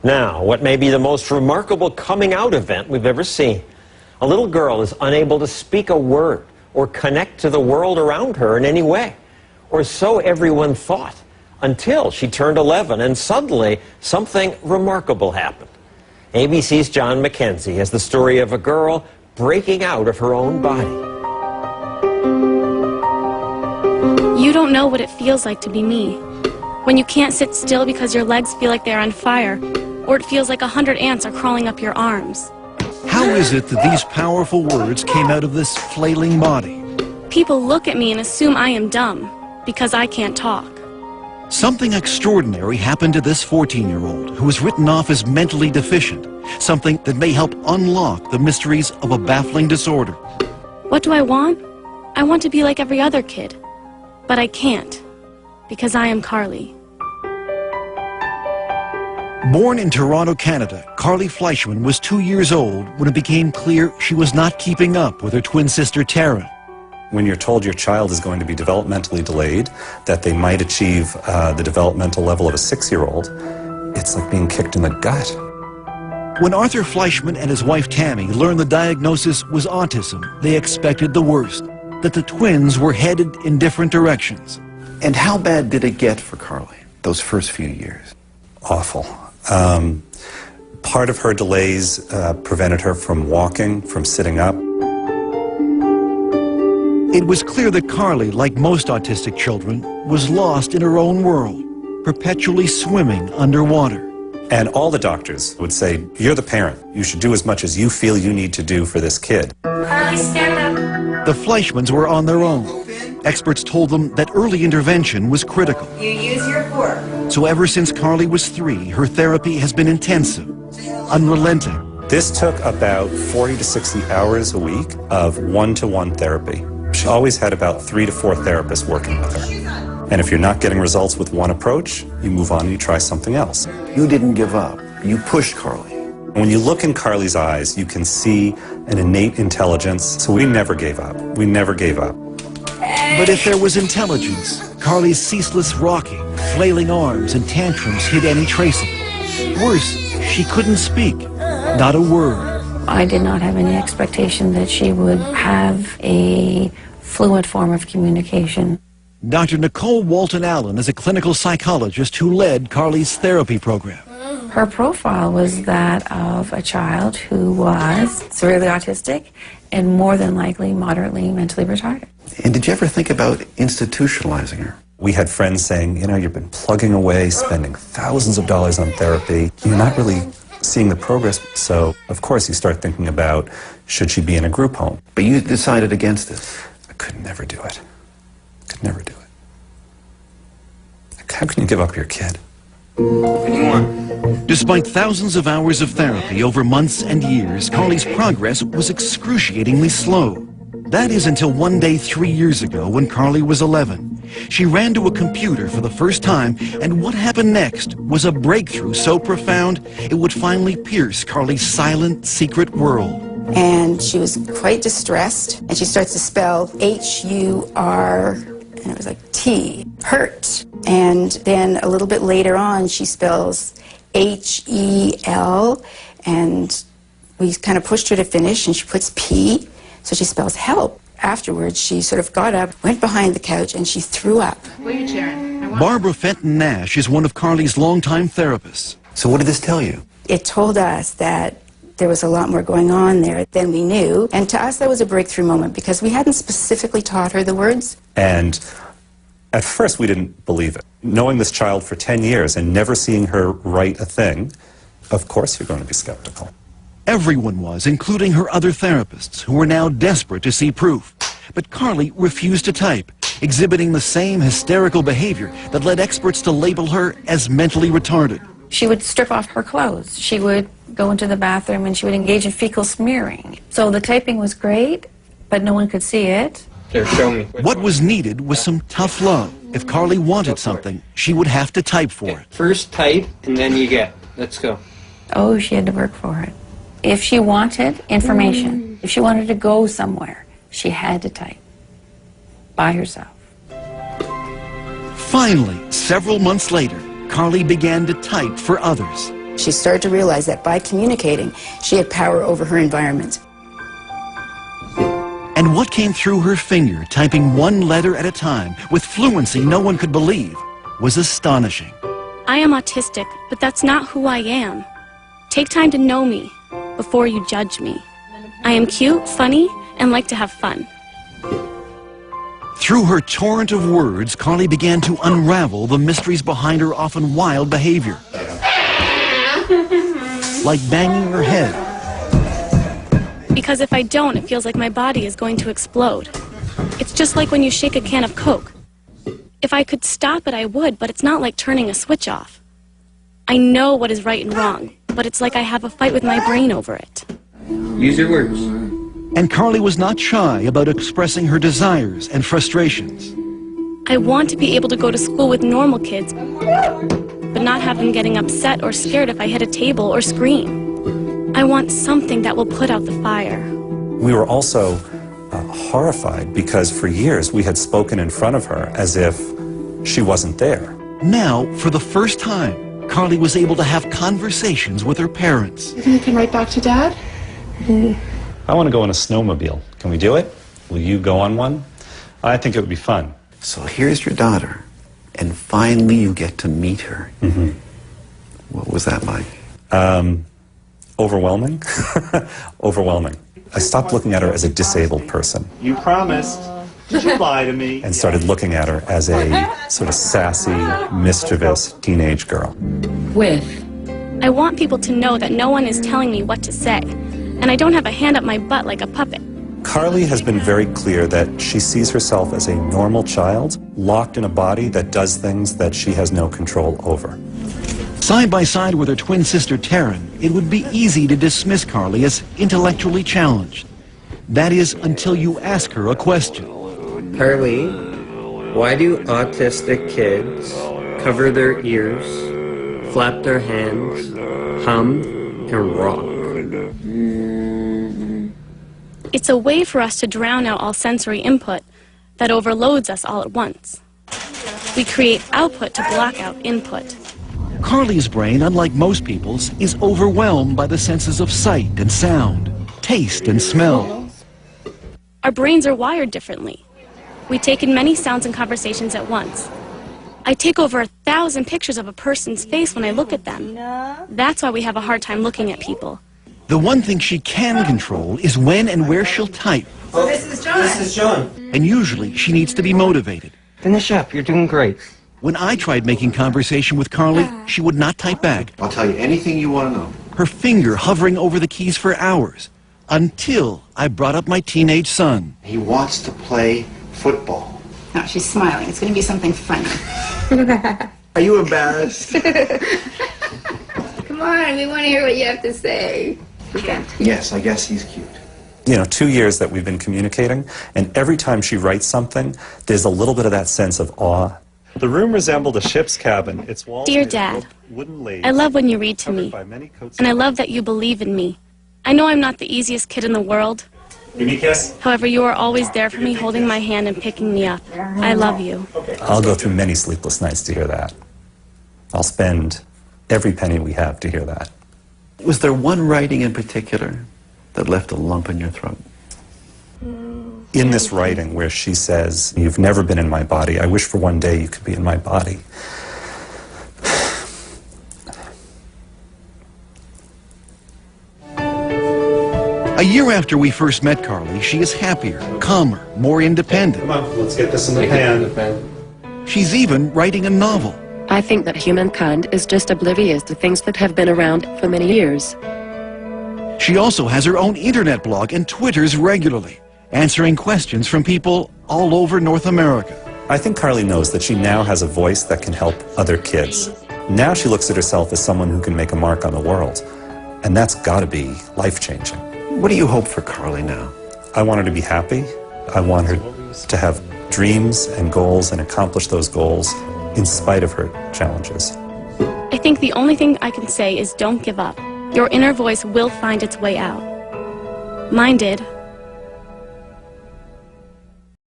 Now, what may be the most remarkable coming out event we've ever seen. A little girl is unable to speak a word or connect to the world around her in any way. Or so everyone thought, until she turned 11 and suddenly something remarkable happened. ABC's John McKenzie has the story of a girl breaking out of her own body. You don't know what it feels like to be me. When you can't sit still because your legs feel like they're on fire, or it feels like 100 ants are crawling up your arms. How is it that these powerful words came out of this flailing body? People look at me and assume I am dumb because I can't talk. Something extraordinary happened to this 14-year-old who was written off as mentally deficient, something that may help unlock the mysteries of a baffling disorder. What do I want? I want to be like every other kid, but I can't because I am Carly. Born in Toronto, Canada, Carly Fleischman was 2 years old when it became clear she was not keeping up with her twin sister Tara. When you're told your child is going to be developmentally delayed, that they might achieve the developmental level of a 6-year-old, it's like being kicked in the gut. When Arthur Fleischman and his wife Tammy learned the diagnosis was autism, they expected the worst, that the twins were headed in different directions. And how bad did it get for Carly, those first few years? Awful. Part of her delays prevented her from walking, from sitting up. It was clear that Carly, like most autistic children, was lost in her own world, perpetually swimming underwater. And all the doctors would say, you're the parent. You should do as much as you feel you need to do for this kid. Carly, stand up. The Fleischmans were on their own. Experts told them that early intervention was critical. You use your fork. So ever since Carly was 3, her therapy has been intensive, unrelenting. This took about 40 to 60 hours a week of one-to-one therapy. She always had about 3 to 4 therapists working with her. And if you're not getting results with one approach, you move on and you try something else. You didn't give up. You pushed Carly. When you look in Carly's eyes, you can see an innate intelligence. So we never gave up. We never gave up. But if there was intelligence, Carly's ceaseless rocking, flailing arms, and tantrums hid any trace of it. Worse, she couldn't speak, not a word. I did not have any expectation that she would have a fluent form of communication. Dr. Nicole Walton-Allen is a clinical psychologist who led Carly's therapy program. Her profile was that of a child who was severely autistic and more than likely moderately mentally retarded. And did you ever think about institutionalizing her? We had friends saying, you know, you've been plugging away, spending thousands of dollars on therapy. You're not really seeing the progress. So, of course, you start thinking about, should she be in a group home? But you decided against it. I could never do it. Could never do it. How can you give up your kid? Despite thousands of hours of therapy over months and years, Carly's progress was excruciatingly slow. That is until one day 3 years ago when Carly was 11. She ran to a computer for the first time, and what happened next was a breakthrough so profound it would finally pierce Carly's silent, secret world. And she was quite distressed, and she starts to spell H-U-R, and it was like T, hurt. And then a little bit later on, she spells H-E-L, and we kind of pushed her to finish, and she puts P, so she spells help. Afterwards, she sort of got up, went behind the couch, and she threw up. Will you, Sharon? Barbara Fenton Nash is one of Carly's longtime therapists. So what did this tell you? It told us that there was a lot more going on there than we knew. And to us, that was a breakthrough moment because we hadn't specifically taught her the words. And at first, we didn't believe it. Knowing this child for 10 years and never seeing her write a thing, of course you're going to be skeptical. Everyone was, including her other therapists, who were now desperate to see proof. But Carly refused to type, exhibiting the same hysterical behavior that led experts to label her as mentally retarded. She would strip off her clothes. She would go into the bathroom and she would engage in fecal smearing. So the typing was great, but no one could see it. Here, show me. What was needed was some tough love. If Carly wanted something, she would have to type for it. First type, and then you get. Let's go. Oh, she had to work for it. If she wanted information, if she wanted to go somewhere, she had to type by herself. Finally, several months later, Carly began to type for others. She started to realize that by communicating, she had power over her environment. And what came through her finger, typing one letter at a time, with fluency no one could believe, was astonishing. I am autistic, but that's not who I am. Take time to know me before you judge me. I am cute, funny, and like to have fun. Through her torrent of words, Carly began to unravel the mysteries behind her often wild behavior. Like banging her head. Because if I don't, it feels like my body is going to explode. It's just like when you shake a can of Coke. If I could stop it, I would, but it's not like turning a switch off. I know what is right and wrong, but it's like I have a fight with my brain over it. Use your words. And Carly was not shy about expressing her desires and frustrations. I want to be able to go to school with normal kids, but not have them getting upset or scared if I hit a table or scream. I want something that will put out the fire. We were also horrified because for years we had spoken in front of her as if she wasn't there. Now, for the first time, Carly was able to have conversations with her parents. You think you can write back to Dad? I want to go on a snowmobile. Can we do it? Will you go on one? I think it would be fun. So here's your daughter, and finally you get to meet her. Mm-hmm. What was that like? Overwhelming. Overwhelming. I stopped looking at her as a disabled person. You promised. Did you lie to me? And started looking at her as a sort of sassy, mischievous teenage girl. I want people to know that no one is telling me what to say, and I don't have a hand up my butt like a puppet. Carly has been very clear that she sees herself as a normal child, locked in a body that does things that she has no control over. Side by side with her twin sister Taryn, it would be easy to dismiss Carly as intellectually challenged. That is, until you ask her a question. Carly, why do autistic kids cover their ears, flap their hands, hum, and rock? It's a way for us to drown out all sensory input that overloads us all at once. We create output to block out input. Carly's brain, unlike most people's, is overwhelmed by the senses of sight and sound, taste and smell. Our brains are wired differently. We take in many sounds and conversations at once. I take over 1,000 pictures of a person's face when I look at them. That's why we have a hard time looking at people. The one thing she can control is when and where she'll type. Oh, this is John. This is John. And usually she needs to be motivated. Finish up. You're doing great. When I tried making conversation with Carly, she would not type back. I'll tell you anything you want to know. Her finger hovering over the keys for hours, until I brought up my teenage son. He wants to play football. Now she's smiling. It's going to be something funny. Are you embarrassed? Come on, we want to hear what you have to say. Yes, I guess he's cute. You know, 2 years that we've been communicating, and every time she writes something, there's a little bit of that sense of awe. The room resembled a ship's cabin. Its walls Dear made of Dad, wooden laths, I love when you read to me, covered by many coats and I of- love that you believe in me. I know I'm not the easiest kid in the world. Give me a kiss. However, you are always there for me, holding my hand and picking me up. I love you. I'll go through many sleepless nights to hear that. I'll spend every penny we have to hear that. Was there one writing in particular that left a lump in your throat? In this writing where she says, "You've never been in my body. I wish for one day you could be in my body." A year after we first met Carly, she is happier, calmer, more independent. Come on, let's get this in the pan. She's even writing a novel. I think that humankind is just oblivious to things that have been around for many years. She also has her own internet blog and twitters regularly, answering questions from people all over North America. I think Carly knows that she now has a voice that can help other kids. Now she looks at herself as someone who can make a mark on the world. And that's got to be life-changing. What do you hope for Carly now? I want her to be happy. I want her to have dreams and goals and accomplish those goals in spite of her challenges. I think the only thing I can say is don't give up. Your inner voice will find its way out. Mine did.